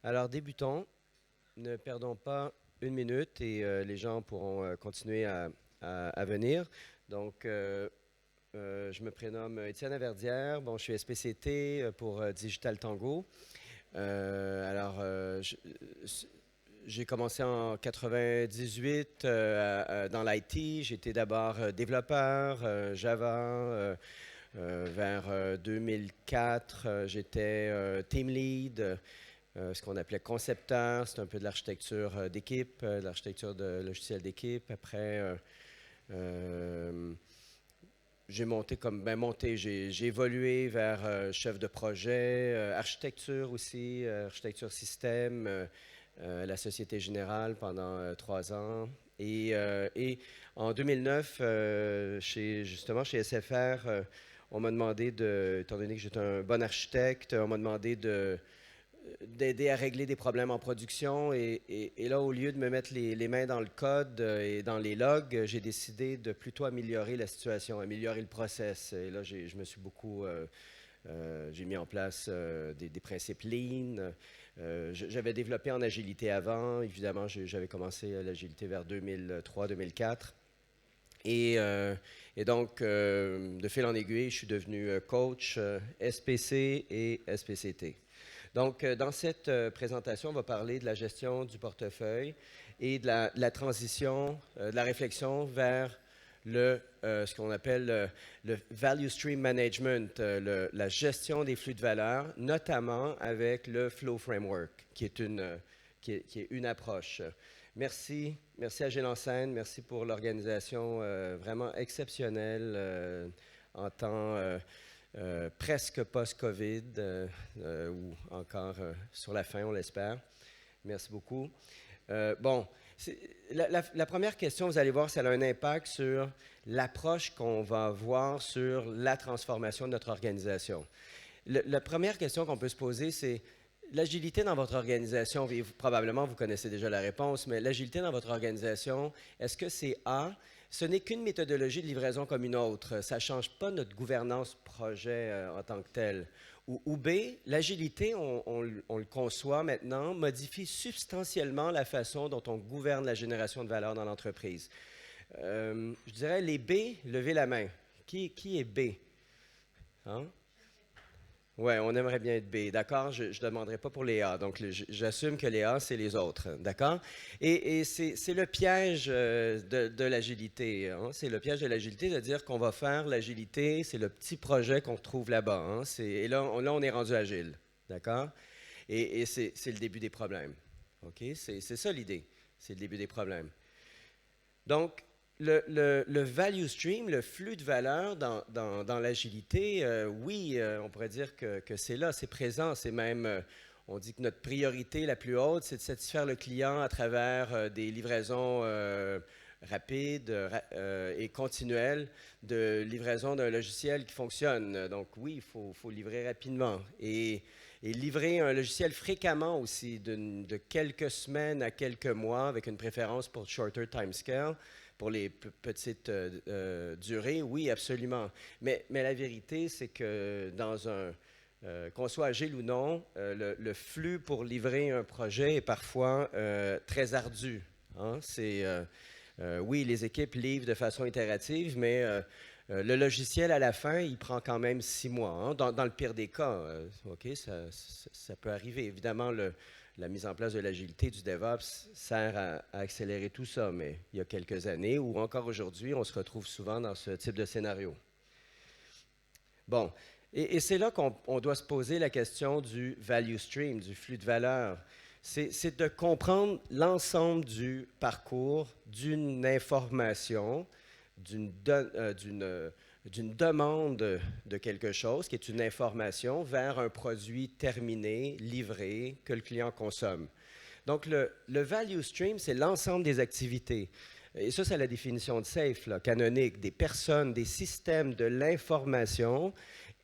Alors, débutons. Ne perdons pas une minute et les gens pourront continuer à venir. Donc, je me prénomme Étienne Averdière. Bon, je suis SPCT pour Digital Tango. J'ai commencé en 98 dans l'IT. J'étais d'abord développeur Java. Vers 2004, j'étais team lead. Ce qu'on appelait concepteur, c'est un peu de l'architecture d'équipe, de l'architecture de logiciels d'équipe. Après, j'ai monté j'ai évolué vers chef de projet, architecture aussi, architecture système, à la Société Générale pendant 3 ans. Et en 2009, justement chez SFR, on m'a demandé étant donné que j'étais un bon architecte, on m'a demandé d'aider à régler des problèmes en production. Et là, au lieu de me mettre les mains dans le code et dans les logs, j'ai décidé de plutôt améliorer la situation, améliorer le process. Et là, je me suis beaucoup... j'ai mis en place des principes lean. J'avais développé en agilité avant. Évidemment, j'avais commencé l'agilité vers 2003-2004. Et donc, de fil en aiguille, je suis devenu coach SPC et SPCT. Donc, dans cette présentation, on va parler de la gestion du portefeuille et de la transition, de la réflexion vers ce qu'on appelle le Value Stream Management, la gestion des flux de valeur, notamment avec le Flow Framework, qui est une approche. Merci à Gilles Enseigne, merci pour l'organisation vraiment exceptionnelle en temps presque post-COVID ou encore sur la fin, on l'espère. Merci beaucoup. Bon, la première question, vous allez voir, ça a un impact sur l'approche qu'on va avoir sur la transformation de notre organisation. La première question qu'on peut se poser, c'est l'agilité dans votre organisation. Probablement, vous connaissez déjà la réponse, mais l'agilité dans votre organisation, est-ce que c'est A? Ce n'est qu'une méthodologie de livraison comme une autre. Ça ne change pas notre gouvernance projet en tant que telle. Ou B, l'agilité, on le conçoit maintenant, modifie substantiellement la façon dont on gouverne la génération de valeur dans l'entreprise. Je dirais les B, levez la main. Qui est B? Hein? Oui, on aimerait bien être B, d'accord? Je ne demanderai pas pour les A, donc j'assume que les A, c'est les autres, d'accord? Et c'est le piège de l'agilité, hein? C'est le piège de l'agilité de dire qu'on va faire l'agilité, c'est le petit projet qu'on trouve là-bas, hein? Et là, on est rendu agile, d'accord? Et c'est le début des problèmes, OK? C'est ça l'idée, c'est le début des problèmes. Donc, le value stream, le flux de valeur dans l'agilité, oui, on pourrait dire que c'est là, c'est présent, c'est même, on dit que notre priorité la plus haute, c'est de satisfaire le client à travers des livraisons rapides et continuelles de livraison d'un logiciel qui fonctionne. Donc oui, il faut livrer rapidement et livrer un logiciel fréquemment aussi, de quelques semaines à quelques mois, avec une préférence pour shorter timescale. Pour les petites durées, oui, absolument. Mais la vérité, c'est que qu'on soit agile ou non, le flux pour livrer un projet est parfois très ardu. Hein? Oui, les équipes livrent de façon itérative, mais le logiciel, à la fin, il prend quand même 6 mois. Hein? Dans le pire des cas, OK, ça peut arriver. Évidemment, la mise en place de l'agilité, du DevOps, sert à accélérer tout ça, mais il y a quelques années, ou encore aujourd'hui, on se retrouve souvent dans ce type de scénario. Bon, et c'est là qu'on doit se poser la question du value stream, du flux de valeur. C'est de comprendre l'ensemble du parcours d'une information, d'une demande de quelque chose, qui est une information, vers un produit terminé, livré, que le client consomme. Donc, le value stream, c'est l'ensemble des activités. Et ça, c'est la définition de SAFe, là, canonique, des personnes, des systèmes, de l'information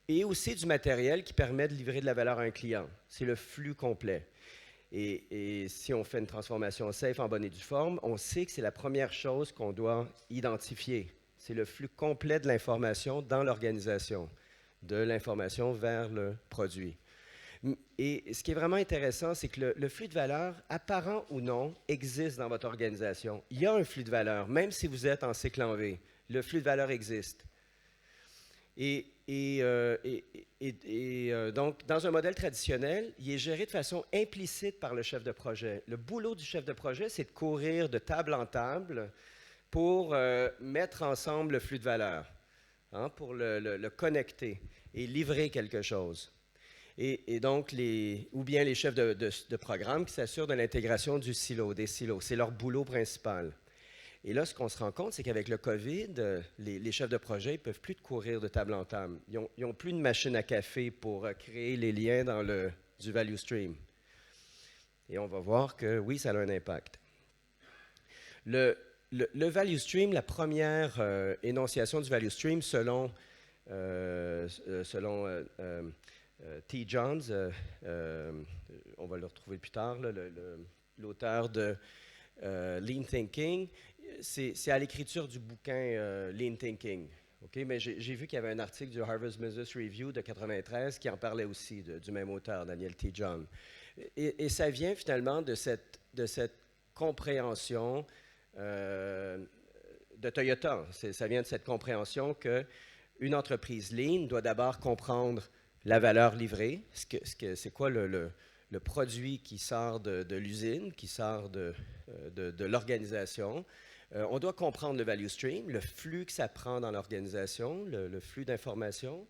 et aussi du matériel qui permet de livrer de la valeur à un client. C'est le flux complet. Et si on fait une transformation SAFe en bonne et due forme, on sait que c'est la première chose qu'on doit identifier. C'est le flux complet de l'information dans l'organisation, de l'information vers le produit. Et ce qui est vraiment intéressant, c'est que le flux de valeur, apparent ou non, existe dans votre organisation. Il y a un flux de valeur, même si vous êtes en cycle en V. Le flux de valeur existe. Donc, dans un modèle traditionnel, il est géré de façon implicite par le chef de projet. Le boulot du chef de projet, c'est de courir de table en table pour mettre ensemble le flux de valeur, hein, pour le connecter et livrer quelque chose. Et donc, ou bien les chefs de programme qui s'assurent de l'intégration des silos. C'est leur boulot principal. Et là, ce qu'on se rend compte, c'est qu'avec le COVID, les chefs de projet ne peuvent plus courir de table en table. Ils n'ont plus de machine à café pour créer les liens dans du value stream. Et on va voir que oui, ça a un impact. Le value stream, la première énonciation du value stream selon T. Johns, on va le retrouver plus tard, l'auteur de Lean Thinking, c'est à l'écriture du bouquin Lean Thinking. Okay? Mais j'ai vu qu'il y avait un article du Harvard Business Review de 1993 qui en parlait aussi, du même auteur, Daniel T. John. Et ça vient finalement de cette compréhension de Toyota. Ça vient de cette compréhension qu'une entreprise Lean doit d'abord comprendre la valeur livrée, c'est quoi le produit qui sort de l'usine, qui sort de l'organisation. On doit comprendre le value stream, le flux que ça prend dans l'organisation, le flux d'informations.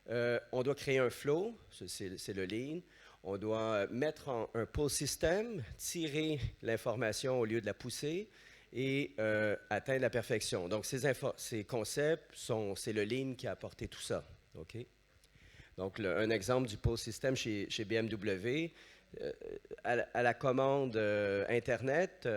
On doit créer un flow, c'est le lean. On doit mettre un pull system, tirer l'information au lieu de la pousser et atteindre la perfection. Donc, ces concepts, c'est le lean qui a apporté tout ça. Okay? Donc, un exemple du pull system chez BMW, à la commande Internet,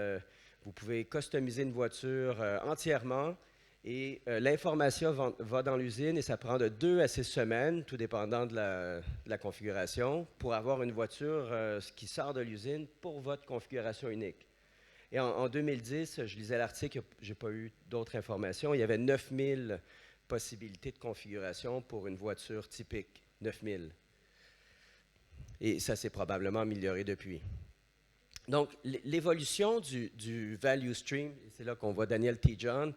vous pouvez customiser une voiture entièrement et l'information va dans l'usine et ça prend de 2 à 6 semaines, tout dépendant de la configuration, pour avoir une voiture qui sort de l'usine pour votre configuration unique. Et en 2010, je lisais l'article, je n'ai pas eu d'autres informations, il y avait 9000 possibilités de configuration pour une voiture typique. 9000. Et ça s'est probablement amélioré depuis. Donc, l'évolution du value stream, c'est là qu'on voit Daniel T. John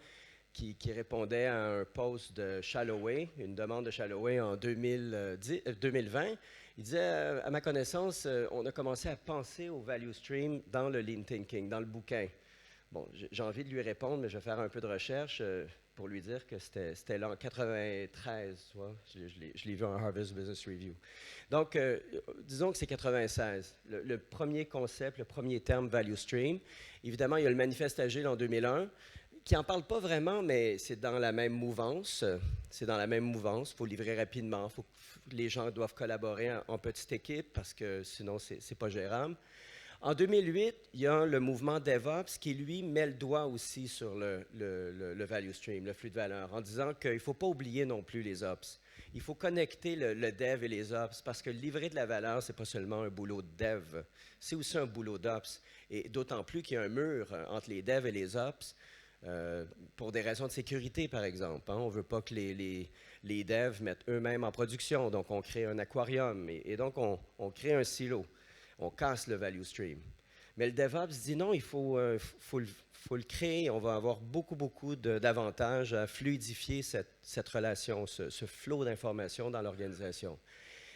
qui répondait à un post de Shalloway, une demande de Shalloway en 2020. Il disait, à ma connaissance, on a commencé à penser au value stream dans le Lean Thinking, dans le bouquin. Bon, j'ai envie de lui répondre, mais je vais faire un peu de recherche pour lui dire que c'était là en 93, tu vois? Je l'ai vu en Harvard Business Review. Donc, disons que c'est 96, le premier concept, le premier terme value stream. Évidemment, il y a le manifeste Agile en 2001, qui n'en parle pas vraiment, mais c'est dans la même mouvance. C'est dans la même mouvance. Il faut livrer rapidement. Les gens doivent collaborer en petite équipe parce que sinon, ce n'est pas gérable. En 2008, il y a le mouvement DevOps qui, lui, met le doigt aussi sur le value stream, le flux de valeur, en disant qu'il ne faut pas oublier non plus les ops. Il faut connecter le dev et les ops parce que livrer de la valeur, ce n'est pas seulement un boulot de dev, c'est aussi un boulot d'ops. Et d'autant plus qu'il y a un mur entre les devs et les ops pour des raisons de sécurité, par exemple. Hein. On ne veut pas que les devs mettent eux-mêmes en production, donc on crée un aquarium et donc on crée un silo. On casse le value stream. Mais le DevOps dit non, il faut le créer. On va avoir beaucoup d'avantages à fluidifier cette relation, ce flot d'informations dans l'organisation.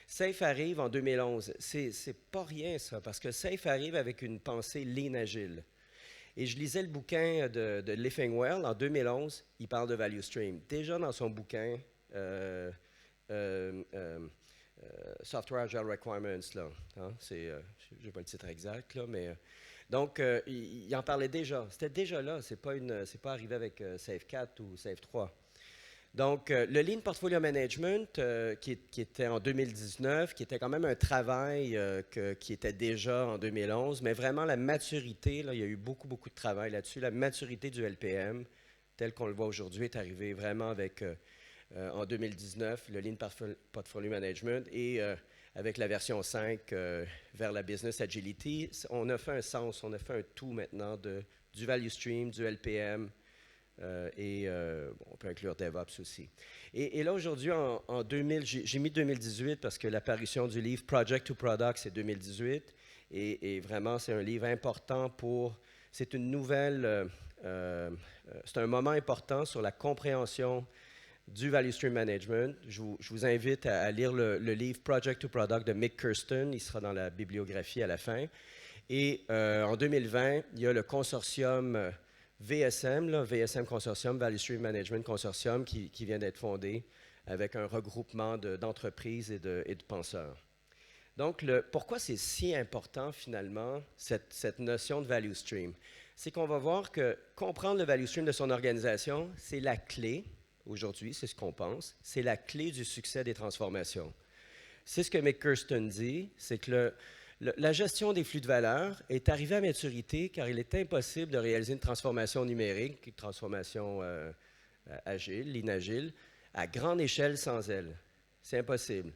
SAFe arrive en 2011. C'est pas rien, ça, parce que SAFe arrive avec une pensée lean agile. Et je lisais le bouquin de Leffingwell en 2011. Il parle de value stream. Déjà dans son bouquin, Software Agile Requirements, là. Hein, je n'ai pas le titre exact, là, mais... donc, il en parlait déjà. C'était déjà là. C'est pas arrivé avec SAFe 4 ou SAFe 3. Donc, le Lean Portfolio Management, qui était en 2019, qui était quand même un travail qui était déjà en 2011, mais vraiment la maturité, là, il y a eu beaucoup de travail là-dessus. La maturité du LPM, tel qu'on le voit aujourd'hui, est arrivée vraiment avec... en 2019, le Lean Portfolio Management, et avec la version 5 vers la Business Agility, on a fait un sens, on a fait un tout maintenant du Value Stream, du LPM, on peut inclure DevOps aussi. Et là, aujourd'hui, en 2000, j'ai mis 2018 parce que l'apparition du livre Project to Product, c'est 2018. Et vraiment, c'est un livre important c'est une nouvelle... c'est un moment important sur la compréhension du Value Stream Management. Je vous invite à lire le livre Project to Product de Mick Kirsten. Il sera dans la bibliographie à la fin. Et en 2020, il y a le consortium VSM, VSM Consortium, Value Stream Management Consortium, qui vient d'être fondé avec un regroupement d'entreprises et de penseurs. Donc, pourquoi c'est si important, finalement, cette notion de value stream? C'est qu'on va voir que comprendre le value stream de son organisation, c'est la clé, aujourd'hui, c'est ce qu'on pense, c'est la clé du succès des transformations. C'est ce que Mick Kirsten dit, c'est que la gestion des flux de valeur est arrivée à maturité car il est impossible de réaliser une transformation numérique, une transformation agile, lean agile, à grande échelle sans elle. C'est impossible.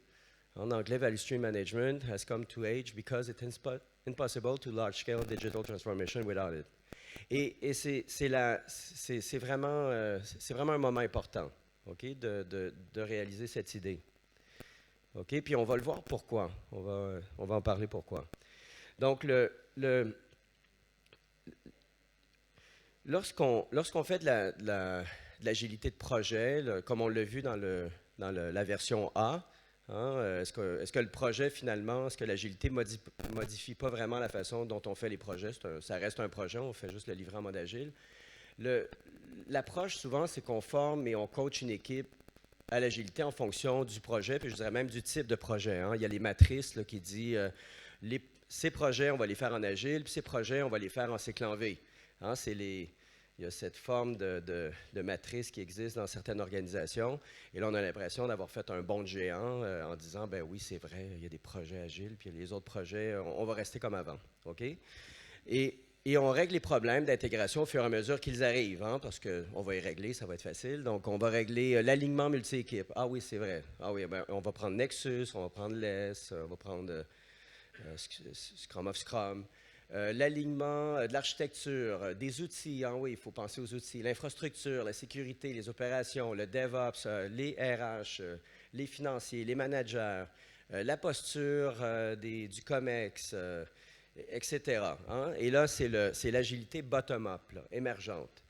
En anglais, Value Stream Management has come to age because it is impossible to large-scale digital transformation without it. Et c'est vraiment un moment important, okay, de réaliser cette idée. OK, puis on va le voir pourquoi. On va en parler pourquoi. Donc, lorsqu'on fait de l'agilité de projet, comme on l'a vu dans la version A, hein, est-ce que le projet, finalement, est-ce que l'agilité ne modifie pas vraiment la façon dont on fait les projets? Ça reste un projet, on fait juste le livrer en mode agile. L'approche, souvent, c'est qu'on forme et on coach une équipe à l'agilité en fonction du projet, puis je dirais même du type de projet. Hein. Il y a les matrices là, qui disent ces projets, on va les faire en agile, puis ces projets, on va les faire en cycle en V. Hein, il y a cette forme de matrice qui existe dans certaines organisations. Et là, on a l'impression d'avoir fait un bond de géant en disant, ben oui, c'est vrai, il y a des projets agiles, puis les autres projets, on va rester comme avant. OK? Et on règle les problèmes d'intégration au fur et à mesure qu'ils arrivent, hein, parce qu'on va y régler, ça va être facile. Donc, on va régler l'alignement multi-équipe. Ah oui, c'est vrai. Ah oui, ben, on va prendre Nexus, on va prendre LES, on va prendre Scrum of Scrum. L'alignement de l'architecture, des outils. Ah oui, il faut penser aux outils. L'infrastructure, la sécurité, les opérations, le DevOps, les RH, les financiers, les managers, la posture du COMEX, etc. Hein? Et là, c'est l'agilité bottom-up, émergente.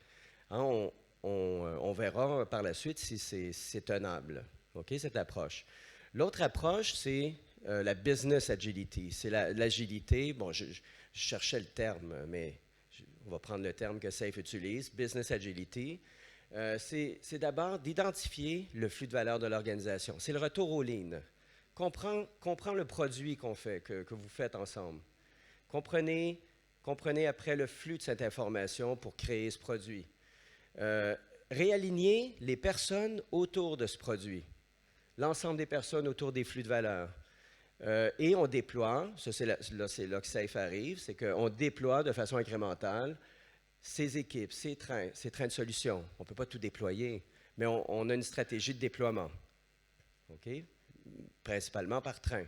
Hein? On verra par la suite si c'est tenable, okay, cette approche. L'autre approche, c'est la business agility. C'est l'agilité, bon, je cherchais le terme, mais on va prendre le terme que Safe utilise, business agility. C'est d'abord d'identifier le flux de valeur de l'organisation. C'est le retour au lean. Comprends le produit qu'on fait, que vous faites ensemble. Comprenez après le flux de cette information pour créer ce produit. Réaligner les personnes autour de ce produit. L'ensemble des personnes autour des flux de valeur. Et on déploie, c'est là que Safe arrive, c'est qu'on déploie de façon incrémentale ces équipes, ces trains de solutions. On ne peut pas tout déployer, mais on a une stratégie de déploiement, okay? Principalement par train.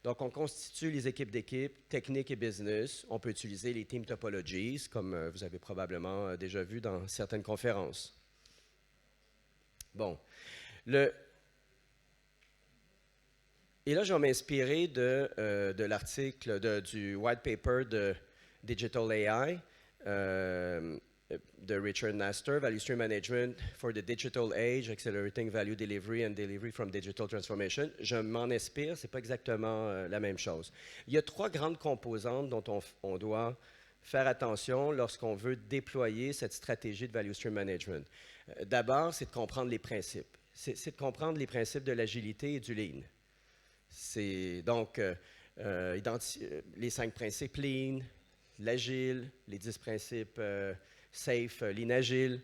Donc, on constitue les équipes d'équipe, techniques et business. On peut utiliser les team topologies, comme vous avez probablement déjà vu dans certaines conférences. Bon. Et là, je vais m'inspirer de l'article du white paper de Digital AI de Richard Nestor, Value Stream Management for the Digital Age, Accelerating Value Delivery and Delivery from Digital Transformation. Je m'en inspire, ce n'est pas exactement la même chose. Il y a 3 grandes composantes dont on doit faire attention lorsqu'on veut déployer cette stratégie de Value Stream Management. D'abord, c'est de comprendre les principes. C'est de comprendre les principes de l'agilité et du lean. C'est donc les 5 principes lean, l'agile, les 10 principes safe, lean agile.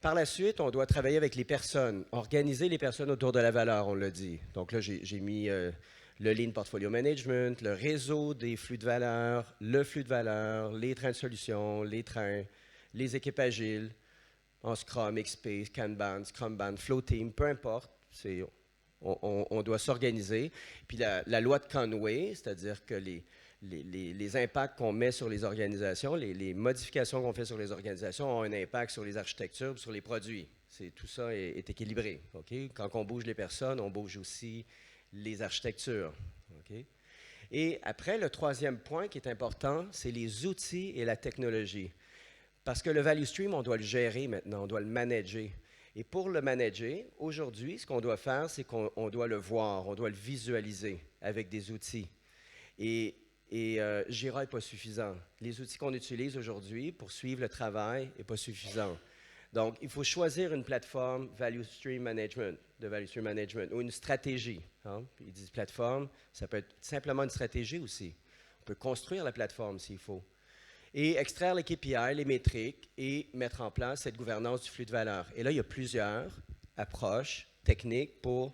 Par la suite, on doit travailler avec les personnes, organiser les personnes autour de la valeur, on l'a dit. Donc là, j'ai mis le lean portfolio management, le réseau des flux de valeur, le flux de valeur, les trains de solutions, les trains, les équipes agiles, en Scrum, XP, Kanban, Scrumban, Flow Team, peu importe. On doit s'organiser. Puis la loi de Conway, c'est-à-dire que les impacts qu'on met sur les organisations, les modifications qu'on fait sur les organisations ont un impact sur les architectures, sur les produits. Tout ça est équilibré. Okay? Quand on bouge les personnes, on bouge aussi les architectures. Okay? Et après, le troisième point qui est important, c'est les outils et la technologie. Parce que le value stream, on doit le gérer maintenant, on doit le manager. Et pour le manager, aujourd'hui, ce qu'on doit faire, c'est qu'on doit le voir, on doit le visualiser avec des outils. Et Jira n'est pas suffisant. Les outils qu'on utilise aujourd'hui pour suivre le travail n'est pas suffisant. Donc, il faut choisir une plateforme Value Stream Management, de Value Stream Management, ou une stratégie. Hein? Ils disent plateforme, ça peut être simplement une stratégie aussi. On peut construire la plateforme s'il faut. Et extraire les KPI, les métriques, et mettre en place cette gouvernance du flux de valeur. Et là, il y a plusieurs approches techniques pour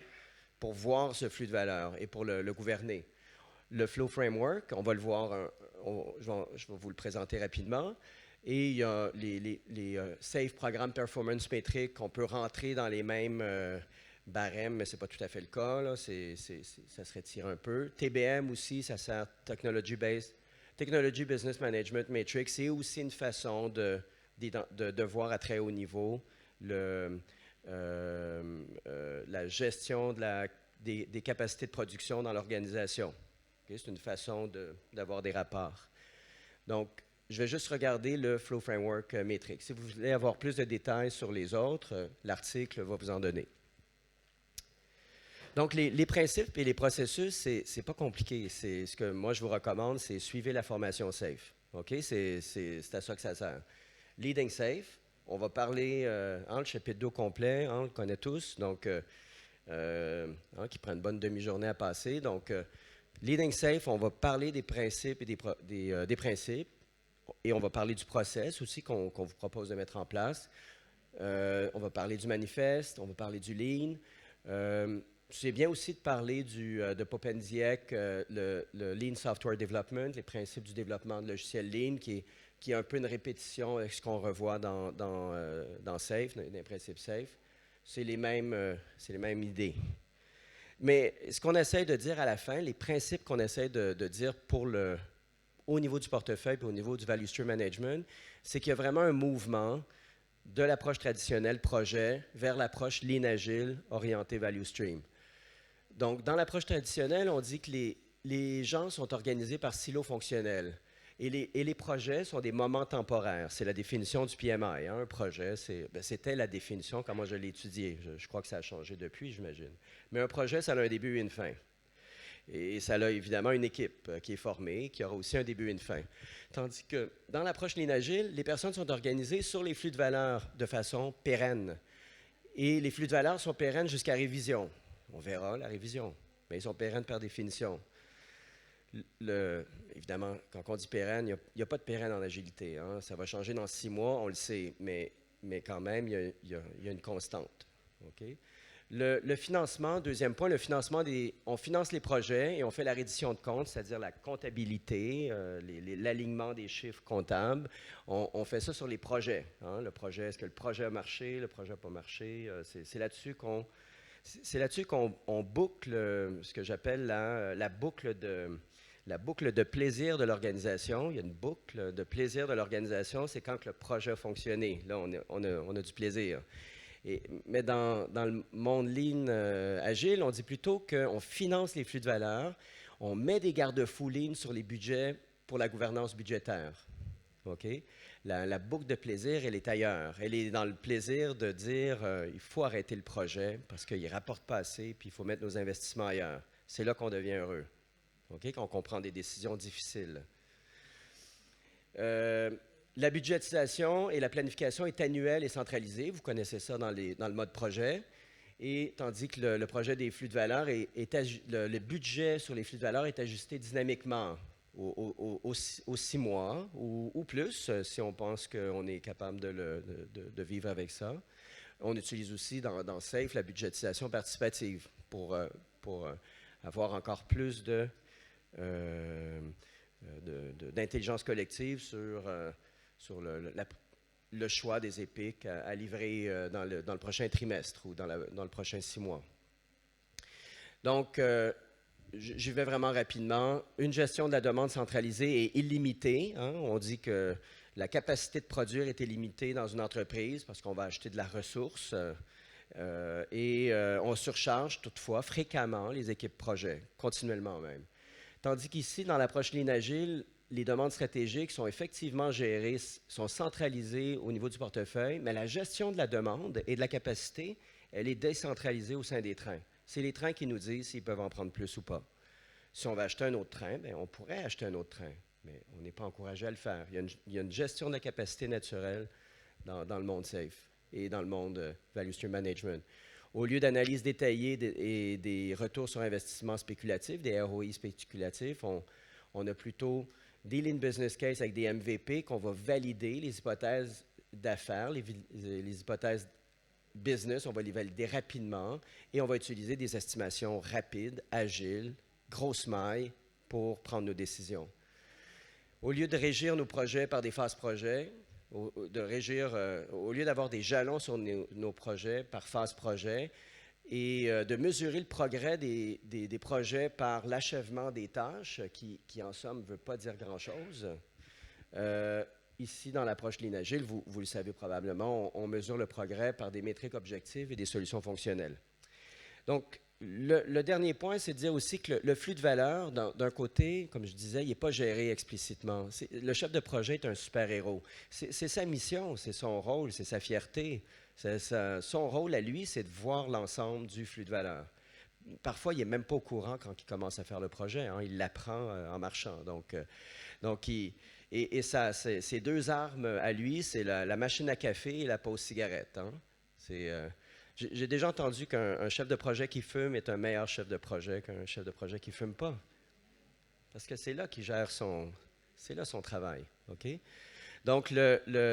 voir ce flux de valeur et pour le gouverner. Le Flow Framework, on va le voir, je vais vous le présenter rapidement. Et il y a les Safe Program Performance Metrics qu'on peut rentrer dans les mêmes barèmes, mais ce n'est pas tout à fait le cas. Là. Ça se retire un peu. TBM aussi, ça sert Technology Business Management Metrics. C'est aussi une façon de voir à très haut niveau la gestion des capacités de production dans l'organisation. Okay? C'est une façon d'avoir des rapports. Donc, je vais juste regarder le Flow Framework Metrics. Si vous voulez avoir plus de détails sur les autres, l'article va vous en donner. Donc, les principes et les processus, c'est pas compliqué. Ce que moi, je vous recommande, c'est suivre la formation SAFE. Okay? C'est à ça que ça sert. Leading SAFE, on va parler, le chapitre 2 complet, on le connaît tous, donc, qui prend une bonne demi-journée à passer. Donc, Leading SAFE, on va parler des principes et des principes. Et on va parler du process aussi qu'on vous propose de mettre en place. On va parler du manifeste, on va parler du Lean. C'est bien aussi de parler de Popendiek, le Lean Software Development, les principes du développement de logiciels Lean, qui est un peu une répétition avec ce qu'on revoit dans SAFE, dans les principes SAFE. C'est les mêmes idées. Mais ce qu'on essaie de dire à la fin, les principes qu'on essaie de dire au niveau du portefeuille et au niveau du Value Stream Management, c'est qu'il y a vraiment un mouvement de l'approche traditionnelle projet vers l'approche Lean Agile orientée Value Stream. Donc, dans l'approche traditionnelle, on dit que les gens sont organisés par silos fonctionnels et les projets sont des moments temporaires. C'est la définition du PMI. Hein, un projet, c'était la définition quand moi je l'ai étudié. Je crois que ça a changé depuis, j'imagine. Mais un projet, ça a un début et une fin. Et ça a évidemment une équipe qui est formée, qui aura aussi un début et une fin. Tandis que dans l'approche Lean Agile, les personnes sont organisées sur les flux de valeur de façon pérenne. Et les flux de valeur sont pérennes jusqu'à révision. On verra la révision, mais ils sont pérennes par définition. Évidemment, quand on dit pérenne, il n'y a pas de pérenne en agilité. Hein. Ça va changer dans 6 mois, on le sait, mais quand même, il y a une constante. Okay? Le financement, deuxième point, on finance les projets et on fait la reddition de comptes, c'est-à-dire la comptabilité, l'alignement des chiffres comptables. On fait ça sur les projets. Hein. Le projet, est-ce que le projet a marché, le projet n'a pas marché? C'est là-dessus qu'on boucle ce que j'appelle la boucle de plaisir de l'organisation. Il y a une boucle de plaisir de l'organisation, c'est quand le projet a fonctionné. Là, on a du plaisir. Mais dans le monde Lean Agile, on dit plutôt qu'on finance les flux de valeur, on met des garde-fous Lean sur les budgets pour la gouvernance budgétaire. Okay? La boucle de plaisir, elle est ailleurs. Elle est dans le plaisir de dire il faut arrêter le projet parce qu'il ne rapporte pas assez, puis il faut mettre nos investissements ailleurs. C'est là qu'on devient heureux, okay? Quand on comprend des décisions difficiles. La budgétisation et la planification est annuelle et centralisée. Vous connaissez ça dans le mode projet. Et tandis que le projet des flux de valeur, le budget sur les flux de valeur est ajusté dynamiquement aux 6 mois ou plus, si on pense qu'on est capable de vivre avec ça. On utilise aussi dans SAFE la budgétisation participative pour avoir encore plus d'intelligence collective sur le choix des épiques à livrer dans le prochain trimestre ou dans le prochain 6 mois. Donc, j'y vais vraiment rapidement. Une gestion de la demande centralisée et illimitée. Hein. On dit que la capacité de produire est illimitée dans une entreprise parce qu'on va acheter de la ressource. On surcharge toutefois fréquemment les équipes projet, continuellement même. Tandis qu'ici, dans l'approche Lean Agile, les demandes stratégiques sont effectivement gérées, sont centralisées au niveau du portefeuille, mais la gestion de la demande et de la capacité, elle est décentralisée au sein des trains. C'est les trains qui nous disent s'ils peuvent en prendre plus ou pas. Si on va acheter un autre train, bien, on pourrait acheter un autre train, mais on n'est pas encouragé à le faire. Il y a une gestion de la capacité naturelle dans le monde SAFe et dans le monde Value Stream Management. Au lieu d'analyse détaillée et des retours sur investissement spéculatifs, des ROI spéculatifs, on a plutôt des Lean Business Case avec des MVP qu'on va valider, les hypothèses d'affaires, les hypothèses business, on va les valider rapidement et on va utiliser des estimations rapides, agiles, grosses mailles pour prendre nos décisions. Au lieu de régir nos projets par des phases projets, au lieu d'avoir des jalons sur nos projets par phase projet et de mesurer le progrès des projets par l'achèvement des tâches, qui en somme ne veut pas dire grand-chose. Ici, dans l'approche Lean Agile, vous le savez probablement, on mesure le progrès par des métriques objectives et des solutions fonctionnelles. Donc, le dernier point, c'est de dire aussi que le flux de valeur, d'un côté, comme je disais, il n'est pas géré explicitement. Le chef de projet est un super-héros. C'est sa mission, c'est son rôle, c'est sa fierté. Son rôle à lui, c'est de voir l'ensemble du flux de valeur. Parfois, il n'est même pas au courant quand il commence à faire le projet. Hein, il l'apprend en marchant. Ses deux armes à lui, c'est la machine à café et la pause cigarette. Hein. J'ai déjà entendu qu'un chef de projet qui fume est un meilleur chef de projet qu'un chef de projet qui ne fume pas. Parce que c'est là qu'il gère son travail. Okay? Donc,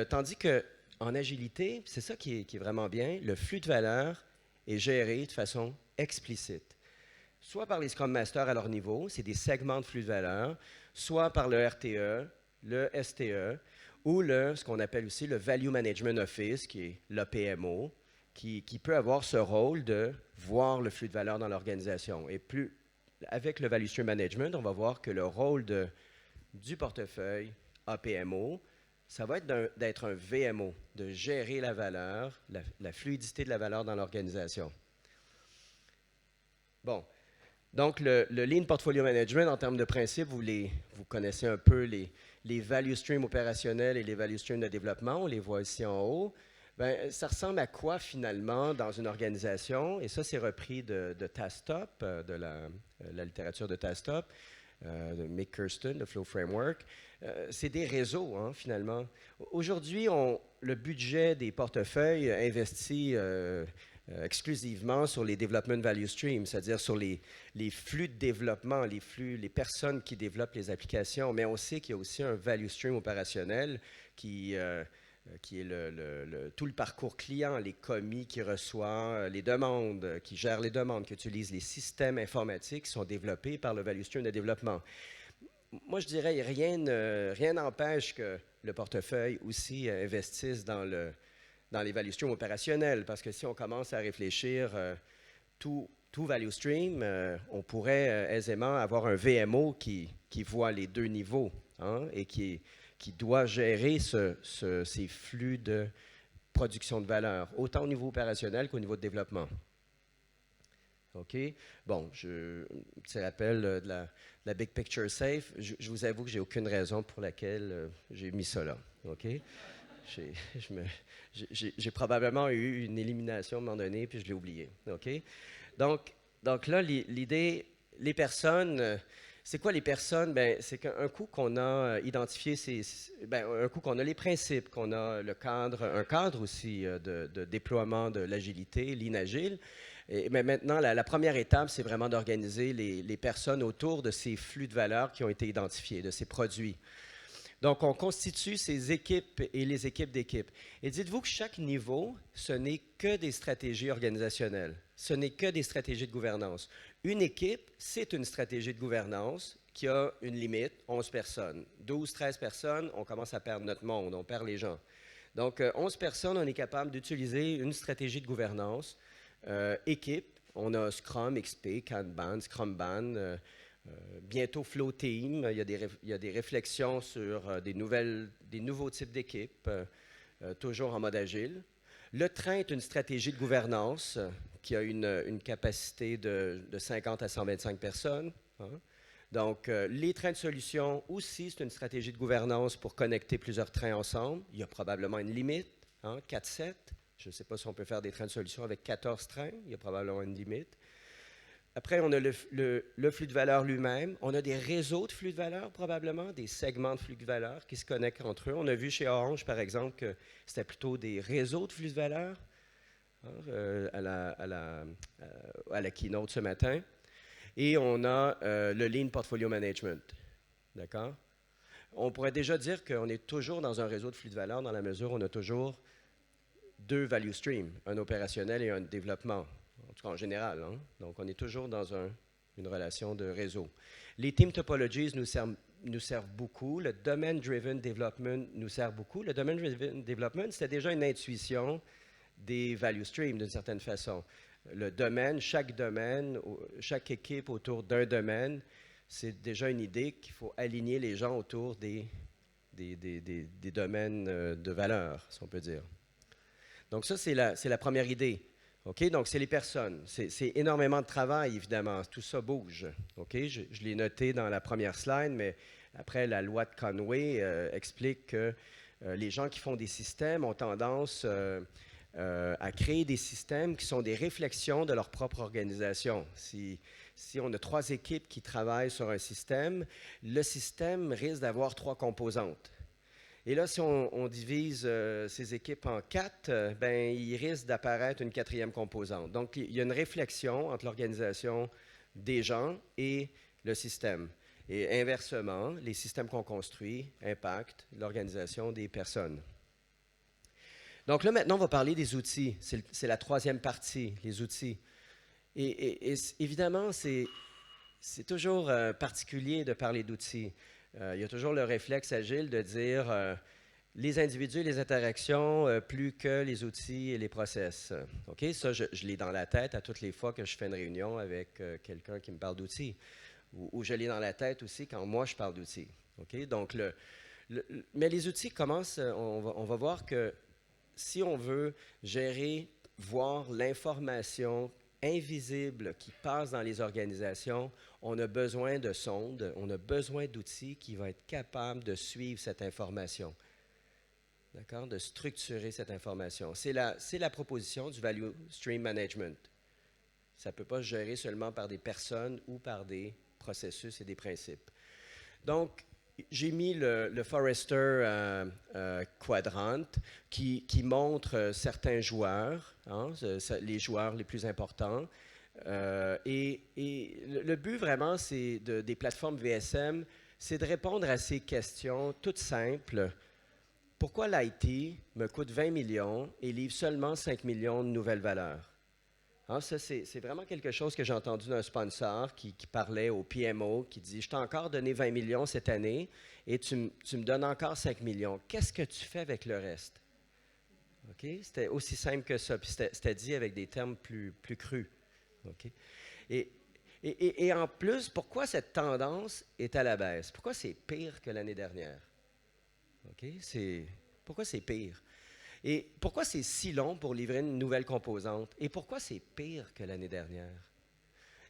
tandis qu'en agilité, c'est ça qui est vraiment bien, le flux de valeur est géré de façon explicite. Soit par les Scrum Masters à leur niveau, c'est des segments de flux de valeur, soit par le RTE, le STE, ou ce qu'on appelle aussi le Value Management Office, qui est l'APMO, qui peut avoir ce rôle de voir le flux de valeur dans l'organisation. Et avec le Value Stream Management, on va voir que le rôle du portefeuille APMO, ça va être d'être un VMO, de gérer la valeur, la fluidité de la valeur dans l'organisation. Bon, donc le Lean Portfolio Management, en termes de principe, vous connaissez un peu les value streams opérationnels et les value streams de développement, on les voit ici en haut. Bien, ça ressemble à quoi finalement dans une organisation? Et ça, c'est repris de Tastop, de la littérature de Tastop, de Mick Kirsten, de Flow Framework. C'est des réseaux, hein, finalement. Aujourd'hui, le budget des portefeuilles investit exclusivement sur les development value streams, c'est-à-dire sur les flux de développement, les personnes qui développent les applications. Mais on sait qu'il y a aussi un value stream opérationnel qui est tout le parcours client, les commis qui reçoit, les demandes, qui gèrent les demandes, qui utilisent les systèmes informatiques qui sont développés par le value stream de développement. Moi, je dirais, rien n'empêche que le portefeuille aussi investisse dans les value streams opérationnels, parce que si on commence à réfléchir tout value stream, on pourrait aisément avoir un VMO qui voit les deux niveaux, hein, et qui doit gérer ces flux de production de valeur, autant au niveau opérationnel qu'au niveau de développement. OK? Bon, un petit rappel de la Big Picture Safe. Je vous avoue que j'ai aucune raison pour laquelle j'ai mis ça là. OK? J'ai probablement eu une élimination à un moment donné, puis je l'ai oublié. OK? Donc là, l'idée, les personnes... C'est quoi les personnes? Ben, c'est qu'un coup qu'on a identifié, un coup qu'on a les principes, qu'on a un cadre aussi de déploiement de l'agilité, Lean Agile. Mais maintenant, la première étape, c'est vraiment d'organiser les personnes autour de ces flux de valeur qui ont été identifiés, de ces produits. Donc, on constitue ces équipes et les équipes d'équipes. Et dites-vous que chaque niveau, ce n'est que des stratégies organisationnelles. Ce n'est que des stratégies de gouvernance. Une équipe, c'est une stratégie de gouvernance qui a une limite, 11 personnes. 12, 13 personnes, on commence à perdre notre monde, on perd les gens. Donc, 11 personnes, on est capable d'utiliser une stratégie de gouvernance équipe. on a Scrum, XP, Kanban, Scrumban, bientôt Flow Team. Il y a des réflexions sur des nouveaux types d'équipes, toujours en mode agile. Le train est une stratégie de gouvernance qui a une capacité de 50 à 125 personnes. Hein. Donc, les trains de solutions aussi, c'est une stratégie de gouvernance pour connecter plusieurs trains ensemble. Il y a probablement une limite, 4-7. Je ne sais pas si on peut faire des trains de solutions avec 14 trains. Il y a probablement une limite. Après, on a le flux de valeur lui-même. On a des réseaux de flux de valeur, probablement, des segments de flux de valeur qui se connectent entre eux. On a vu chez Orange, par exemple, que c'était plutôt des réseaux de flux de valeur à la keynote ce matin. Et on a le Lean Portfolio Management. D'accord? On pourrait déjà dire qu'on est toujours dans un réseau de flux de valeur dans la mesure où on a toujours deux value streams, un opérationnel et un développement, en tout cas en général. Hein? Donc, on est toujours dans une relation de réseau. Les team topologies nous servent beaucoup. Le domain-driven development nous sert beaucoup. Le domain-driven development, c'était déjà une intuition des value streams d'une certaine façon. Le domaine, chaque équipe autour d'un domaine, c'est déjà une idée qu'il faut aligner les gens autour des domaines de valeur, si on peut dire. Donc ça, c'est la première idée. Okay? Donc, c'est les personnes. C'est énormément de travail, évidemment. Tout ça bouge. Okay? Je l'ai noté dans la première slide, mais après, la loi de Conway explique que les gens qui font des systèmes ont tendance à créer des systèmes qui sont des réflexions de leur propre organisation. Si on a 3 équipes qui travaillent sur un système, le système risque d'avoir 3 composantes. Et là, si on divise ces équipes en 4, ben, il risque d'apparaître une 4e composante. Donc, il y a une réflexion entre l'organisation des gens et le système. Et inversement, les systèmes qu'on construit impactent l'organisation des personnes. Donc là, maintenant, on va parler des outils. C'est la 3e partie, les outils. Et évidemment, c'est toujours particulier de parler d'outils. Il y a toujours le réflexe agile de dire les individus et les interactions plus que les outils et les process. Okay? Ça, je l'ai dans la tête à toutes les fois que je fais une réunion avec quelqu'un qui me parle d'outils. Ou je l'ai dans la tête aussi quand moi, je parle d'outils. Okay? Donc, mais les outils commencent, on va voir que si on veut gérer, voir l'information invisible qui passe dans les organisations, on a besoin de sondes, on a besoin d'outils qui vont être capables de suivre cette information, d'accord, de structurer cette information. C'est la proposition du Value Stream Management. Ça ne peut pas se gérer seulement par des personnes ou par des processus et des principes. Donc, j'ai mis le Forrester Quadrant qui montre certains joueurs, hein, les joueurs les plus importants. Et le but vraiment, c'est des plateformes VSM, c'est de répondre à ces questions toutes simples. Pourquoi l'IT me coûte 20 millions et livre seulement 5 millions de nouvelles valeurs? Hein, ça, c'est vraiment quelque chose que j'ai entendu d'un sponsor qui parlait au PMO, qui dit « Je t'ai encore donné 20 millions cette année et tu me donnes encore 5 millions. Qu'est-ce que tu fais avec le reste? » Okay? C'était aussi simple que ça, puis c'était dit avec des termes plus crus. Okay? Et en plus, pourquoi cette tendance est à la baisse? Pourquoi c'est pire que l'année dernière? Okay? Pourquoi c'est pire? Et pourquoi c'est si long pour livrer une nouvelle composante? Et pourquoi c'est pire que l'année dernière?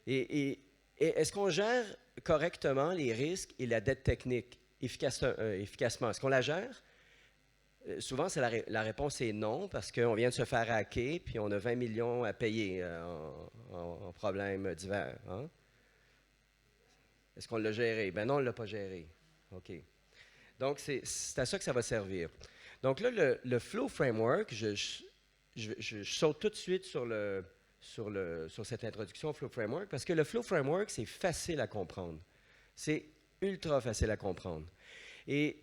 Et est-ce qu'on gère correctement les risques et la dette technique efficacement? Est-ce qu'on la gère? Souvent, la réponse est non, parce qu'on vient de se faire hacker, puis on a 20 millions à payer en problèmes divers. Hein? Est-ce qu'on l'a géré? Ben non, on ne l'a pas géré. OK. Donc, c'est à ça que ça va servir. Donc là, le Flow Framework, je saute tout de suite sur cette introduction au Flow Framework, parce que le Flow Framework, c'est facile à comprendre. C'est ultra facile à comprendre. Et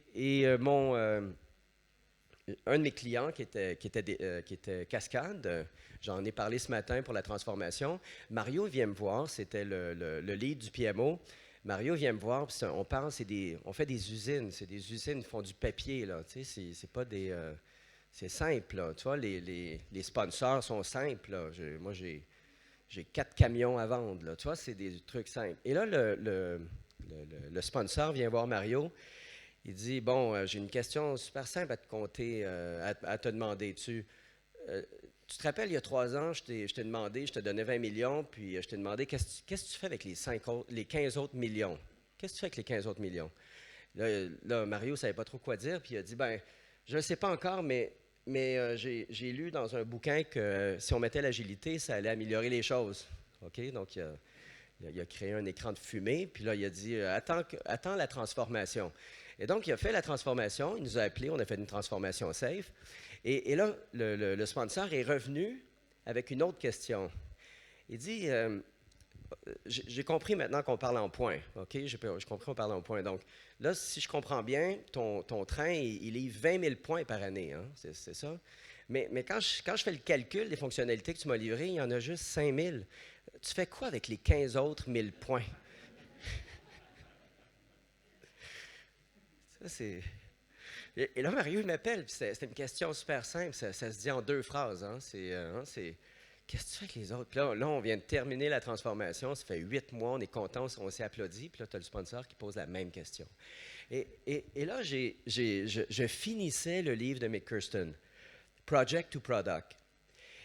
un de mes clients qui était Cascade, j'en ai parlé ce matin pour la transformation, Mario vient me voir, c'était le lead du PMO. Mario vient me voir, puis on fait des usines. C'est des usines qui font du papier, là. Tu sais, c'est pas des... c'est simple, là. Tu vois, les sponsors sont simples, là. j'ai 4 camions à vendre. Là. Tu vois, c'est des trucs simples. Et là, le sponsor vient voir Mario. Il dit, bon, j'ai une question super simple à te compter, à te demander. Tu te rappelles, il y a 3 ans, je t'ai demandé, je te donnais 20 millions, puis je t'ai demandé, qu'est-ce que tu fais avec les 15 autres millions? Qu'est-ce que tu fais avec les 15 autres millions? Là, Mario ne savait pas trop quoi dire, puis il a dit, ben, je ne sais pas encore, mais j'ai lu dans un bouquin que si on mettait l'agilité, ça allait améliorer les choses. OK? Donc, il a créé un écran de fumée, puis là, il a dit, attends la transformation. Et donc, il a fait la transformation, il nous a appelés, on a fait une transformation safe. Et là, le sponsor est revenu avec une autre question. Il dit, j'ai compris maintenant qu'on parle en points, OK? J'ai compris qu'on parle en points. Donc, là, si je comprends bien, ton train, il livre 20 000 points par année, hein? C'est ça? Mais quand je fais le calcul des fonctionnalités que tu m'as livrées, il y en a juste 5 000. Tu fais quoi avec les 15 autres 1000 points? Ça, c'est... Et là, Mario, il m'appelle, puis c'est une question super simple, ça se dit en 2 phrases. Hein? C'est qu'est-ce que tu fais avec les autres? Puis là, on vient de terminer la transformation, ça fait 8 mois, on est content, on s'est applaudi, puis là, tu as le sponsor qui pose la même question. Et là, je finissais le livre de Mick Kirsten, Project to Product.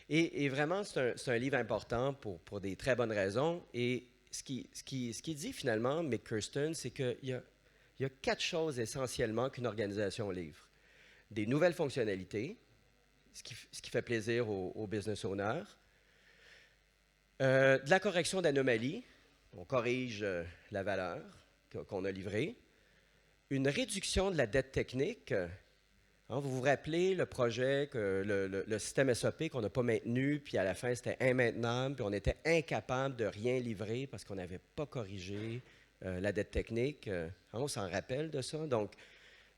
Et vraiment, c'est un livre important pour des très bonnes raisons. Et ce qui dit finalement, Mick Kirsten, c'est qu'il y a 4 choses essentiellement qu'une organisation livre. Des nouvelles fonctionnalités, ce qui fait plaisir aux business owners. De la correction d'anomalies, on corrige la valeur qu'on a livrée. Une réduction de la dette technique. Hein, vous vous rappelez le projet, le système SAP qu'on n'a pas maintenu, puis à la fin c'était immaintenable, puis on était incapable de rien livrer parce qu'on n'avait pas corrigé la dette technique. On s'en rappelle de ça. Donc,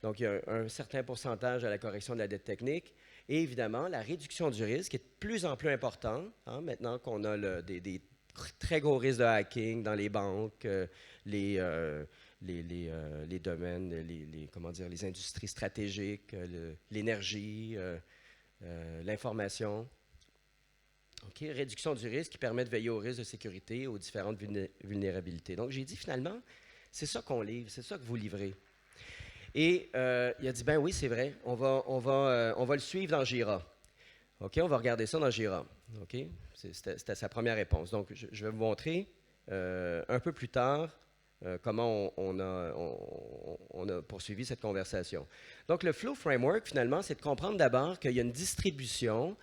il y a un certain pourcentage à la correction de la dette technique. Et évidemment, la réduction du risque est de plus en plus important. Hein, maintenant qu'on a des très gros risques de hacking dans les banques, les domaines, les industries stratégiques, l'énergie, l'information. Okay, réduction du risque qui permet de veiller aux risques de sécurité, aux différentes vulnérabilités. Donc, j'ai dit finalement, c'est ça qu'on livre, c'est ça que vous livrez. Et il a dit, ben oui, c'est vrai, on va le suivre dans Jira. OK, on va regarder ça dans Jira. OK, c'était sa première réponse. Donc, je vais vous montrer un peu plus tard comment on a poursuivi cette conversation. Donc, le Flow Framework, finalement, c'est de comprendre d'abord qu'il y a une distribution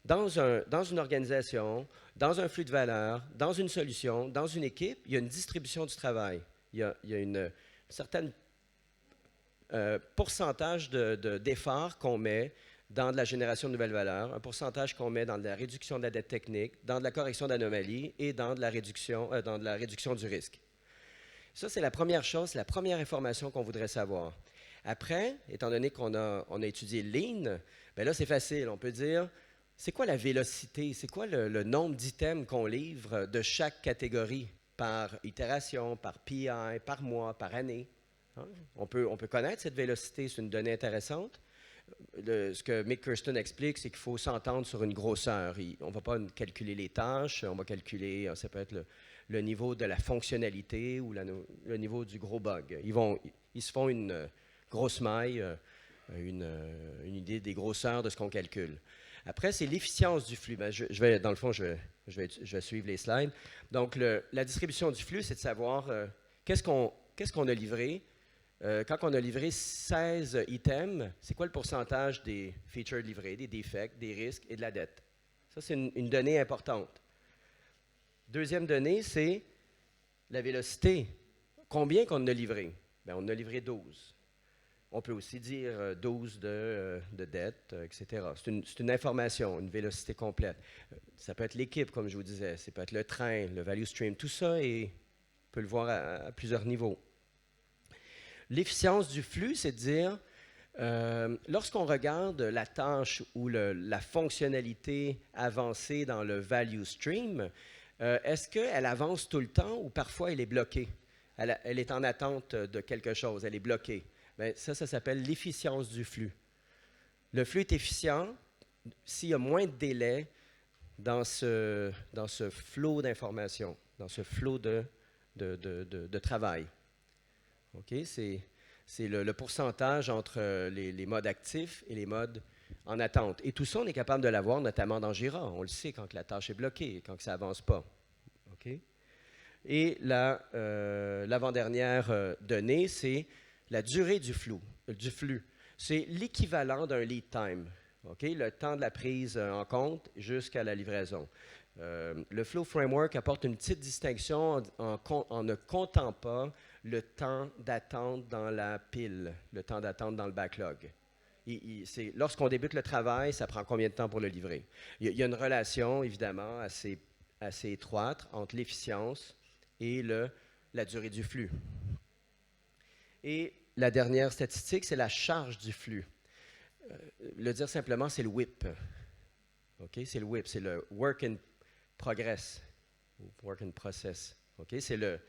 dans une organisation, dans un flux de valeur, dans une solution, dans une équipe, il y a une distribution du travail. Il y a une certaine pourcentage d'efforts qu'on met dans de la génération de nouvelles valeurs, un pourcentage qu'on met dans de la réduction de la dette technique, dans de la correction d'anomalies et dans de la réduction du risque. Ça, c'est la première chose, c'est la première information qu'on voudrait savoir. Après, étant donné qu'on a étudié Lean, bien là, c'est facile. On peut dire, c'est quoi la vélocité? C'est quoi le nombre d'items qu'on livre de chaque catégorie par itération, par PI, par mois, par année? Hein? On peut connaître cette vélocité, c'est une donnée intéressante. Ce que Mick Kirsten explique, c'est qu'il faut s'entendre sur une grosseur. On ne va pas calculer les tâches, on va calculer, ça peut être le niveau de la fonctionnalité ou le niveau du gros bug. Ils se font une grosse maille, une idée des grosseurs de ce qu'on calcule. Après, c'est l'efficience du flux. Ben, dans le fond, je vais suivre les slides. Donc, la distribution du flux, c'est de savoir qu'est-ce qu'on a livré. Quand on a livré 16 items, c'est quoi le pourcentage des features livrées, des défects, des risques et de la dette? Ça, c'est une donnée importante. Deuxième donnée, c'est la vélocité. Combien qu'on a livré? Bien, on a livré 12. On peut aussi dire 12 de dette, etc. C'est une information, une vélocité complète. Ça peut être l'équipe, comme je vous disais. Ça peut être le train, le value stream. Tout ça, on peut le voir à plusieurs niveaux. L'efficience du flux, c'est de dire, lorsqu'on regarde la tâche ou la fonctionnalité avancée dans le value stream, est-ce qu'elle avance tout le temps ou parfois elle est bloquée? Elle est en attente de quelque chose, elle est bloquée. Bien, ça s'appelle l'efficience du flux. Le flux est efficient s'il y a moins de délai dans ce flot d'informations, dans ce flot de travail. Okay? C'est le pourcentage entre les modes actifs et les modes en attente. Et tout ça, on est capable de l'avoir, notamment dans Jira. On le sait quand la tâche est bloquée, quand ça n'avance pas. Okay? Et l'avant-dernière donnée, c'est la durée du flux. C'est l'équivalent d'un lead time, okay? Le temps de la prise en compte jusqu'à la livraison. Le Flow Framework apporte une petite distinction en ne comptant pas le temps d'attente dans la pile, le temps d'attente dans le backlog. Lorsqu'on débute le travail, ça prend combien de temps pour le livrer? Il y a une relation, évidemment, assez étroite entre l'efficience et la durée du flux. Et la dernière statistique, c'est la charge du flux. Le dire simplement, c'est le WIP. Okay? C'est le WIP, c'est le Work in Progress, ou Work in Process. Okay? C'est le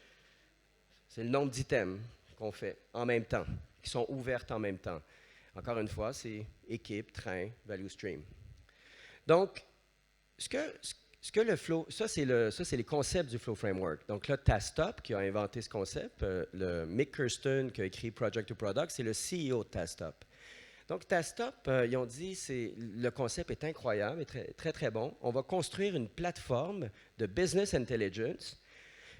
nombre d'items qu'on fait en même temps, qui sont ouvertes en même temps. Encore une fois, c'est équipe, train, value stream. Donc, ce que le Flow, ça c'est les concepts du Flow Framework. Donc là, Tastop, qui a inventé ce concept, le Mick Kirsten, qui a écrit Project to Product, c'est le CEO de Tastop. Donc Tastop, ils ont dit, le concept est incroyable et très, très, très bon. On va construire une plateforme de business intelligence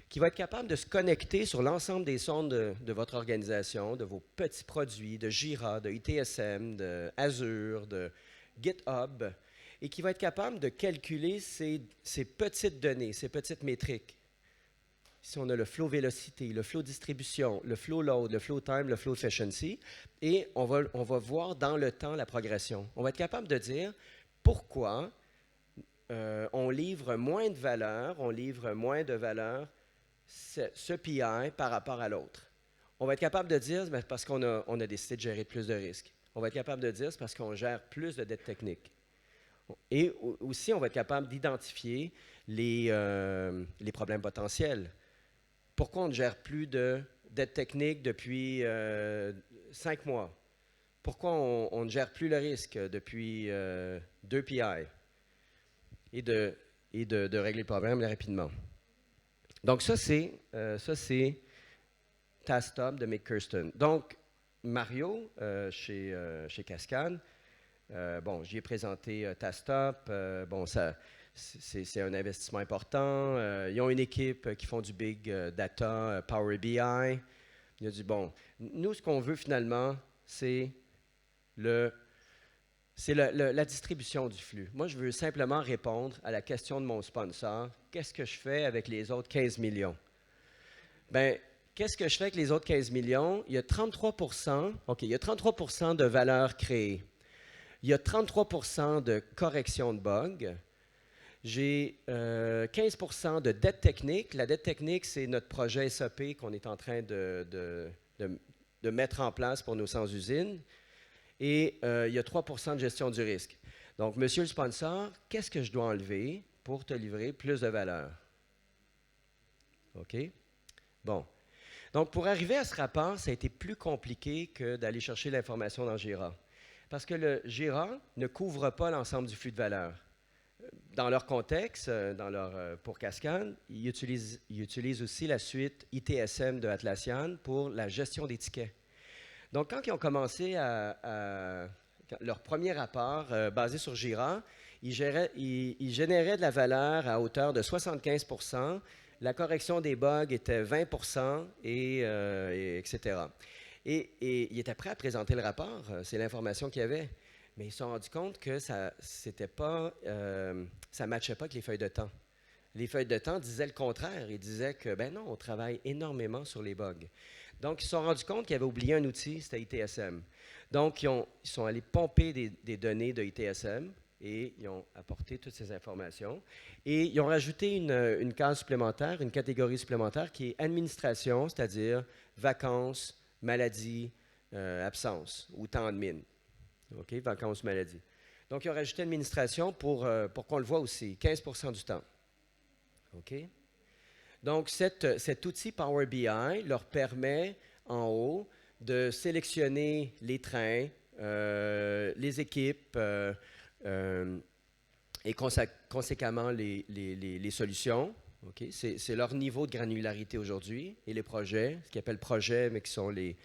qui va être capable de se connecter sur l'ensemble des sondes de votre organisation, de vos petits produits, de Jira, de ITSM, de Azure, de GitHub, et qui va être capable de calculer ces petites données, ces petites métriques. Ici, on a le flow vélocité, le flow distribution, le flow load, le flow time, le flow efficiency, et on va voir dans le temps la progression. On va être capable de dire pourquoi on livre moins de valeur, ce PI par rapport à l'autre. On va être capable de dire, c'est parce qu'on a décidé de gérer plus de risques. On va être capable de dire, c'est parce qu'on gère plus de dettes techniques. Et aussi, on va être capable d'identifier les problèmes potentiels. Pourquoi on ne gère plus de dettes techniques depuis 5 mois? Pourquoi on ne gère plus le risque depuis 2 PI? Et de régler le problème rapidement. Donc, ça, c'est Tastop de Mick Kirsten. Donc, Mario, chez Cascade, j'y ai présenté Tastop. C'est un investissement important. Ils ont une équipe qui font du big data, Power BI. Il a dit, nous, ce qu'on veut finalement, c'est la distribution du flux. Moi, je veux simplement répondre à la question de mon sponsor. Qu'est-ce que je fais avec les autres 15 millions? Qu'est-ce que je fais avec les autres 15 millions? Il y a 33 de valeur créée. Il y a 33 de correction de bugs. J'ai 15 de dette technique. La dette technique, c'est notre projet SAP qu'on est en train de mettre en place pour nos 100 usines. Et il y a 3 de gestion du risque. Donc, monsieur le sponsor, qu'est-ce que je dois enlever pour te livrer plus de valeur? OK? Bon. Donc, pour arriver à ce rapport, ça a été plus compliqué que d'aller chercher l'information dans Jira. Parce que le Jira ne couvre pas l'ensemble du flux de valeur. Dans leur contexte, pour Cascade, ils utilisent aussi la suite ITSM de Atlassian pour la gestion des tickets. Donc, quand ils ont commencé leur premier rapport basé sur Jira, ils généraient de la valeur à hauteur de 75 %, la correction des bugs était 20 % etc. Et ils étaient prêts à présenter le rapport, c'est l'information qu'il y avait. Mais ils se sont rendus compte que ça ne matchait pas avec les feuilles de temps. Les feuilles de temps disaient le contraire. Ils disaient que, non, on travaille énormément sur les bugs. Donc, ils se sont rendus compte qu'ils avaient oublié un outil, c'était ITSM. Donc, ils sont allés pomper des données de ITSM et ils ont apporté toutes ces informations. Et ils ont rajouté une case supplémentaire, une catégorie supplémentaire qui est administration, c'est-à-dire vacances, maladies, absence ou temps de mine. OK, vacances, maladies. Donc, ils ont rajouté administration pour qu'on le voit aussi, 15 % du temps. OK? Donc, cet outil Power BI leur permet en haut de sélectionner les trains, les équipes, et conséquemment les solutions. Okay? C'est leur niveau de granularité aujourd'hui et les projets, ce qu'ils appellent projets, mais qui sont ouais,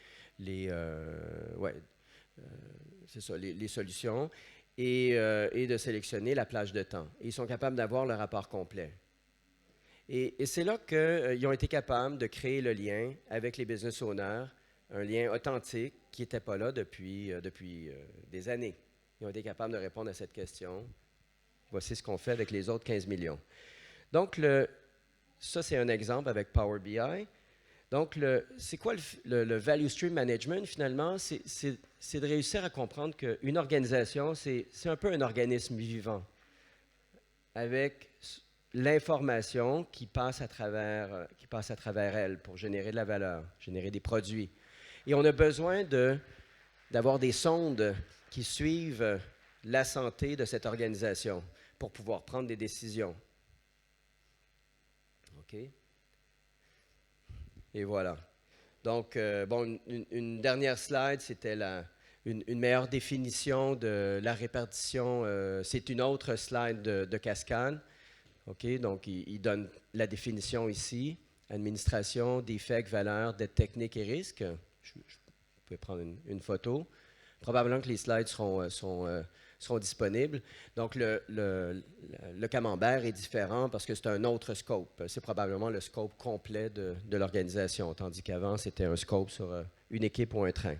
c'est ça, les solutions, et de sélectionner la plage de temps. Et ils sont capables d'avoir le rapport complet. Et c'est là qu'ils ont été capables de créer le lien avec les business owners, un lien authentique qui n'était pas là depuis des années. Ils ont été capables de répondre à cette question. Voici ce qu'on fait avec les autres 15 millions. Donc, ça, c'est un exemple avec Power BI. Donc, c'est quoi le Value Stream Management, finalement? C'est de réussir à comprendre qu'une organisation, c'est un peu un organisme vivant, avec l'information qui passe à travers elle pour générer de la valeur, générer des produits. Et on a besoin d'avoir des sondes qui suivent la santé de cette organisation pour pouvoir prendre des décisions. OK? Et voilà. Donc, bon, une dernière slide, c'était une meilleure définition de la répartition. C'est une autre slide de cascade. OK? Donc, il donne la définition ici. Administration, défects, valeurs, dettes techniques et risques. Vous pouvez prendre une photo. Probablement que les slides seront disponibles. Donc, le camembert est différent parce que c'est un autre scope. C'est probablement le scope complet de l'organisation, tandis qu'avant, c'était un scope sur une équipe ou un train.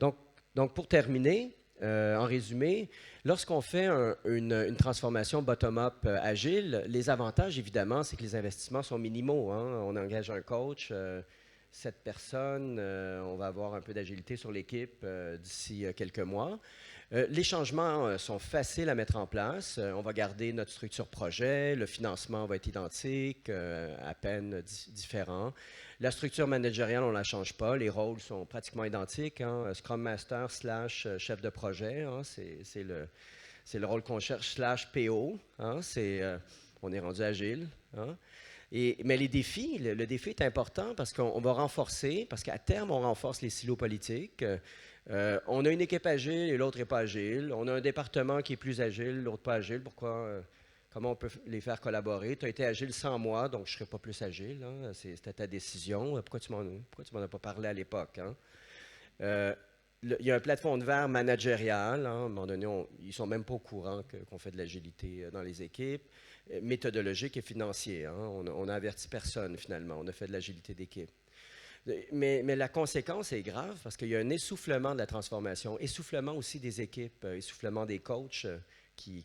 Donc pour terminer, en résumé, lorsqu'on fait une transformation bottom-up agile, les avantages, évidemment, c'est que les investissements sont minimaux. Hein? On engage un coach, 7 personnes, on va avoir un peu d'agilité sur l'équipe d'ici quelques mois. Les changements sont faciles à mettre en place. On va garder notre structure projet, le financement va être identique, à peine différent. La structure managériale, on ne la change pas. Les rôles sont pratiquement identiques. Hein. Scrum Master / chef de projet, hein, c'est le rôle qu'on cherche / PO. Hein, on est rendu agile. Hein. Mais les défis, le défi est important parce qu'on va renforcer, parce qu'à terme, on renforce les silos politiques. On a une équipe agile et l'autre n'est pas agile. On a un département qui est plus agile, l'autre pas agile. Comment on peut les faire collaborer? Tu as été agile sans moi, donc je ne serai pas plus agile. Hein? C'était ta décision. Pourquoi tu m'en as pas parlé à l'époque? Hein? Il y a un plafond de verre managérial. Hein? À un moment donné, ils ne sont même pas au courant qu'on fait de l'agilité dans les équipes. Méthodologique et financier. Hein? On n'a averti personne, finalement. On a fait de l'agilité d'équipe. Mais la conséquence est grave parce qu'il y a un essoufflement de la transformation, essoufflement aussi des équipes, essoufflement des coachs qui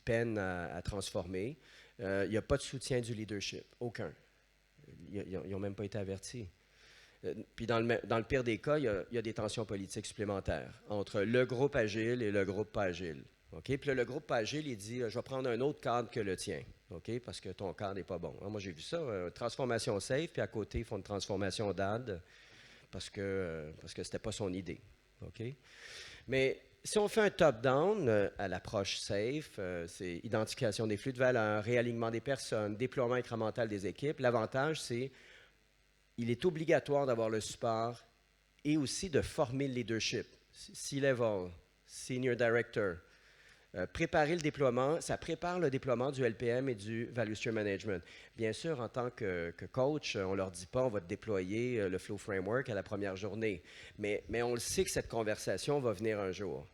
peinent à transformer. Il n'y a pas de soutien du leadership, aucun. Ils n'ont même pas été avertis. Puis dans le pire des cas, il y a des tensions politiques supplémentaires entre le groupe agile et le groupe pas agile. Okay? Puis là, le groupe pas agile, il dit, je vais prendre un autre cadre que le tien, okay? Parce que ton cadre n'est pas bon. Moi, j'ai vu ça, transformation safe, puis à côté, ils font une transformation DAD parce que ce n'était pas son idée. Okay? Mais si on fait un top-down à l'approche safe, c'est identification des flux de valeur, réalignement des personnes, déploiement incrémental des équipes. L'avantage, c'est qu'il est obligatoire d'avoir le support et aussi de former le leadership. C-level, senior director. Préparer le déploiement, ça prépare le déploiement du LPM et du Value Stream Management. Bien sûr, en tant que coach, on ne leur dit pas on va te déployer le Flow Framework à la première journée. Mais on le sait que cette conversation va venir un jour.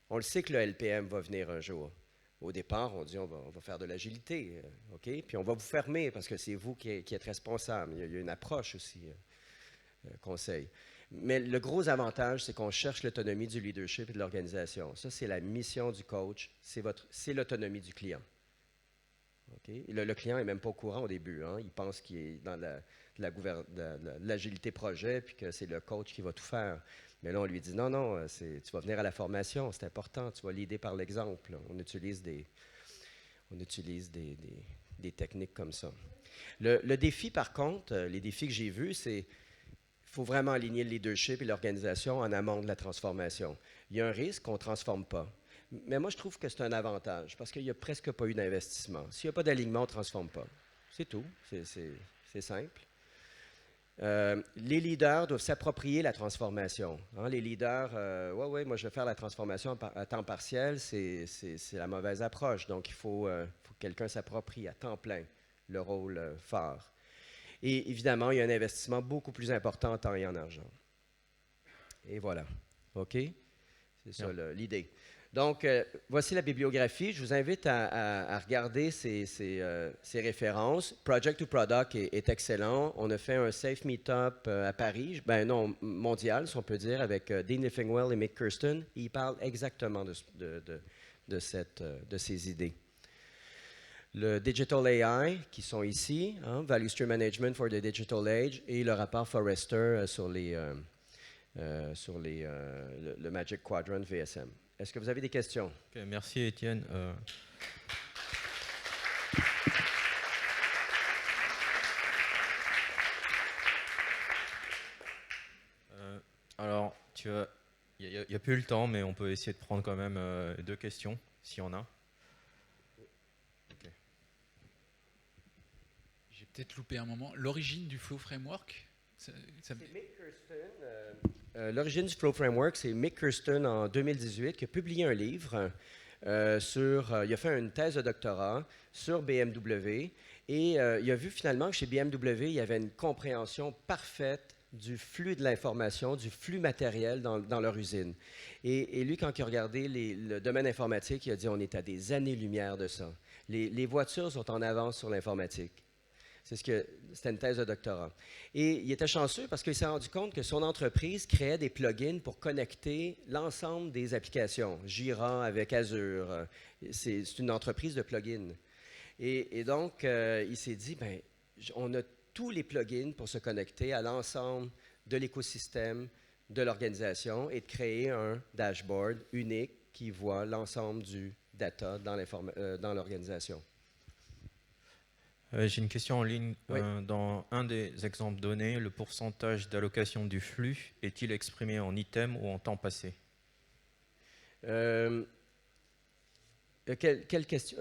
On le sait que le LPM va venir un jour. Au départ, on dit on va faire de l'agilité, OK? Puis on va vous fermer parce que c'est vous qui êtes responsable. Il y a une approche aussi, conseil. Mais le gros avantage, c'est qu'on cherche l'autonomie du leadership et de l'organisation. Ça, c'est la mission du coach, c'est l'autonomie du client. Okay? Le client n'est même pas au courant au début. Hein? Il pense qu'il est dans l'agilité projet puis que c'est le coach qui va tout faire. Mais là, on lui dit non, tu vas venir à la formation, c'est important, tu vas l'aider par l'exemple. On utilise des techniques comme ça. Le défi, par contre, les défis que j'ai vus, c'est il faut vraiment aligner le leadership et l'organisation en amont de la transformation. Il y a un risque qu'on ne transforme pas. Mais moi, je trouve que c'est un avantage parce qu'il n'y a presque pas eu d'investissement. S'il n'y a pas d'alignement, on ne transforme pas. C'est tout. C'est simple. Les leaders doivent s'approprier la transformation. Hein, les leaders, ouais, moi je vais faire la transformation à temps partiel, c'est la mauvaise approche. Donc il faut que quelqu'un s'approprie à temps plein le rôle phare. Et évidemment, il y a un investissement beaucoup plus important en temps et en argent. Et voilà. OK? C'est ça l'idée. Donc, voici la bibliographie. Je vous invite à regarder ces références. Project to Product est excellent. On a fait un Safe Meetup à Paris, ben non, mondial, si on peut dire, avec Dean Leffingwell et Mick Kirsten. Ils parlent exactement de ces idées. Le Digital AI, qui sont ici, hein, Value Stream Management for the Digital Age, et le rapport Forrester sur le Magic Quadrant VSM. Est-ce que vous avez des questions? Okay, merci Étienne. Alors, il n'y a plus le temps, mais on peut essayer de prendre quand même 2 questions, s'il y en a. Okay. J'ai peut-être loupé un moment. L'origine du Flow Framework C'est Mick Kirsten. L'origine du Flow Framework, c'est Mick Kirsten en 2018 qui a publié un livre il a fait une thèse de doctorat sur BMW et il a vu finalement que chez BMW, il y avait une compréhension parfaite du flux de l'information, du flux matériel dans leur usine. Et lui, quand il a regardé le domaine informatique, il a dit on est à des années-lumière de ça. Les voitures sont en avance sur l'informatique. C'était une thèse de doctorat. Et il était chanceux parce qu'il s'est rendu compte que son entreprise créait des plugins pour connecter l'ensemble des applications. Jira avec Azure, c'est une entreprise de plugins. Et donc, il s'est dit, ben, on a tous les plugins pour se connecter à l'ensemble de l'écosystème de l'organisation et de créer un dashboard unique qui voit l'ensemble du data dans l'organisation. J'ai une question en ligne. Oui. Dans un des exemples donnés, le pourcentage d'allocation du flux est-il exprimé en items ou en temps passé? Quelle question?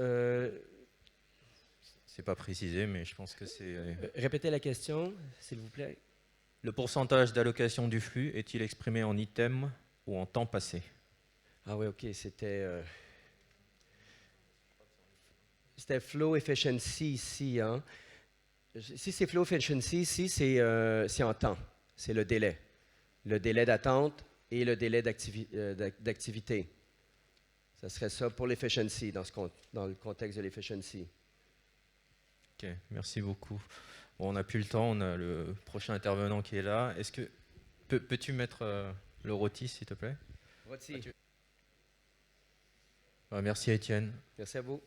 C'est pas précisé, mais je pense que c'est... Répétez la question, s'il vous plaît. Le pourcentage d'allocation du flux est-il exprimé en items ou en temps passé? Ah oui, OK, c'était Flow Efficiency ici. Hein? Si c'est Flow Efficiency ici, c'est en temps. C'est le délai. Le délai d'attente et le délai d'activité. Ça serait ça pour l'efficiency dans le contexte de l'efficiency. Ok, merci beaucoup. Bon, on n'a plus le temps, on a le prochain intervenant qui est là. Est-ce que peux-tu mettre le rôti, s'il te plaît? Rôti. Merci Étienne. Merci à vous.